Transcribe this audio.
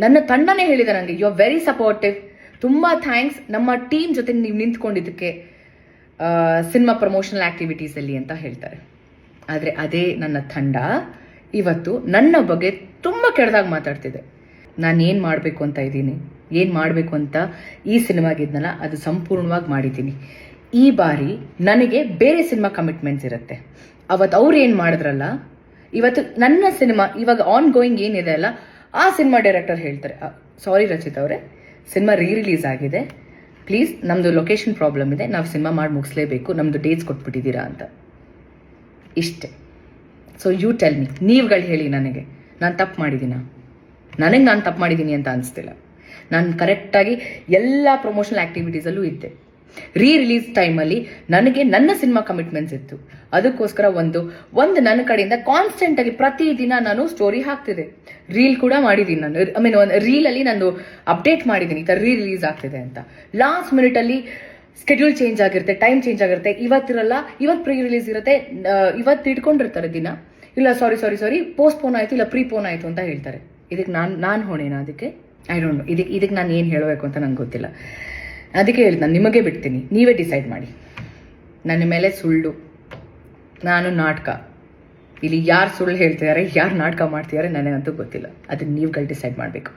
ನನ್ನ ತಂಡನೇ ಹೇಳಿದೆ ನನಗೆ, ಯು ಆರ್ ವೆರಿ ಸಪೋರ್ಟಿವ್, ತುಂಬ ಥ್ಯಾಂಕ್ಸ್ ನಮ್ಮ ಟೀಮ್ ಜೊತೆ ನೀವು ನಿಂತ್ಕೊಂಡಿದ್ದಕ್ಕೆ ಸಿನಿಮಾ ಪ್ರಮೋಷನಲ್ ಆ್ಯಕ್ಟಿವಿಟೀಸಲ್ಲಿ ಅಂತ ಹೇಳ್ತಾರೆ. ಆದರೆ ಅದೇ ನನ್ನ ತಂಡ ಇವತ್ತು ನನ್ನ ಬಗ್ಗೆ ತುಂಬ ಕೆಟ್ಟದಾಗಿ ಮಾತಾಡ್ತಿದೆ. ನಾನು ಏನು ಮಾಡಬೇಕು ಅಂತ ಇದ್ದೀನಿ, ಏನು ಮಾಡಬೇಕು ಅಂತ ಈ ಸಿನಿಮಾಗಿದ್ನಲ್ಲ ಅದು ಸಂಪೂರ್ಣವಾಗಿ ಮಾಡಿದ್ದೀನಿ. ಈ ಬಾರಿ ನನಗೆ ಬೇರೆ ಸಿನಿಮಾ ಕಮಿಟ್ಮೆಂಟ್ಸ್ ಇರುತ್ತೆ. ಅವತ್ತು ಅವ್ರು ಏನು ಮಾಡಿದ್ರಲ್ಲ, ಇವತ್ತು ನನ್ನ ಸಿನಿಮಾ ಇವಾಗ ಆನ್ ಗೋಯಿಂಗ್ ಏನಿದೆ ಅಲ್ಲ, ಆ ಸಿನಿಮಾ ಡೈರೆಕ್ಟರ್ ಹೇಳ್ತಾರೆ, ಸಾರಿ ರಚಿತ್ ಅವರೇ, ಸಿನಿಮಾ ರಿಲೀಸ್ ಆಗಿದೆ, ಪ್ಲೀಸ್ ನಮ್ಮದು ಲೊಕೇಶನ್ ಪ್ರಾಬ್ಲಮ್ ಇದೆ, ನಾವು ಸಿನಿಮಾ ಮಾಡಿ ಮುಗಿಸ್ಲೇಬೇಕು, ನಮ್ಮದು ಡೇಟ್ಸ್ ಕೊಟ್ಬಿಟ್ಟಿದ್ದೀರಾ ಅಂತ. ಇಷ್ಟೇ. ಸೊ ಯು ಟೆಲ್ ಮಿ, ನೀವುಗಳು ಹೇಳಿ ನನಗೆ, ನಾನು ತಪ್ಪು ಮಾಡಿದ್ದೀನ? ನನಗೆ ನಾನು ತಪ್ಪು ಮಾಡಿದ್ದೀನಿ ಅಂತ ಅನಿಸ್ತಿಲ್ಲ. ನಾನು ಕರೆಕ್ಟಾಗಿ ಎಲ್ಲ ಪ್ರಮೋಷನಲ್ ಆ್ಯಕ್ಟಿವಿಟೀಸಲ್ಲೂ ಇದ್ದೆ. ರಿಲೀಸ್ ಟೈಮಲ್ಲಿ ನನಗೆ ನನ್ನ ಸಿನಿಮಾ ಕಮಿಟ್ಮೆಂಟ್ಸ್ ಇತ್ತು. ಅದಕ್ಕೋಸ್ಕರ ಒಂದು ನನ್ನ ಕಡೆಯಿಂದ ಕಾನ್ಸ್ಟೆಂಟಾಗಿ ಪ್ರತಿದಿನ ನಾನು ಸ್ಟೋರಿ ಹಾಕ್ತಿದ್ದೆ. ರೀಲ್ ಕೂಡ ಮಾಡಿದ್ದೀನಿ ನಾನು. ಐ ಮೀನ್ ಒಂದು ರೀಲಲ್ಲಿ ನಾನು ಅಪ್ಡೇಟ್ ಮಾಡಿದ್ದೀನಿ ಈ ಥರ ರಿಲೀಸ್ ಆಗ್ತಿದೆ ಅಂತ. ಲಾಸ್ಟ್ ಮಿನಿಟಲ್ಲಿ ಸ್ಕೆಡ್ಯೂಲ್ ಚೇಂಜ್ ಆಗಿರುತ್ತೆ, ಟೈಮ್ ಚೇಂಜ್ ಆಗಿರುತ್ತೆ, ಇವತ್ತಿರಲ್ಲ, ಇವತ್ತು ಪ್ರೀ ರಿಲೀಸ್ ಇರುತ್ತೆ, ಇವತ್ತು ಇಟ್ಕೊಂಡಿರ್ತಾರೆ ದಿನ, ಇಲ್ಲ ಸಾರಿ ಪೋಸ್ಟ್ಪೋನ್ ಆಯಿತು, ಇಲ್ಲ ಪ್ರೀಪೋನ್ ಆಯಿತು ಅಂತ ಹೇಳ್ತಾರೆ. ಇದಕ್ಕೆ ನಾನು ಹೊಣೆನಾ? ಅದಕ್ಕೆ ಐ ಡೋಂಟ್ ನೋ. ಇದಕ್ಕೆ ನಾನು ಏನು ಹೇಳಬೇಕು ಅಂತ ನಂಗೆ ಗೊತ್ತಿಲ್ಲ. ಅದಕ್ಕೆ ಹೇಳಿದ್, ನಾನು ನಿಮಗೆ ಬಿಡ್ತೀನಿ, ನೀವೇ ಡಿಸೈಡ್ ಮಾಡಿ. ನನ್ನ ಮೇಲೆ ಸುಳ್ಳು, ನಾನು ನಾಟಕ, ಇಲ್ಲಿ ಯಾರು ಸುಳ್ಳು ಹೇಳ್ತಿದ್ದಾರೆ, ಯಾರು ನಾಟಕ ಮಾಡ್ತಿದ್ದಾರೆ ನನಗಂತೂ ಗೊತ್ತಿಲ್ಲ. ಅದನ್ನು ನೀವುಗಳು ಡಿಸೈಡ್ ಮಾಡಬೇಕು.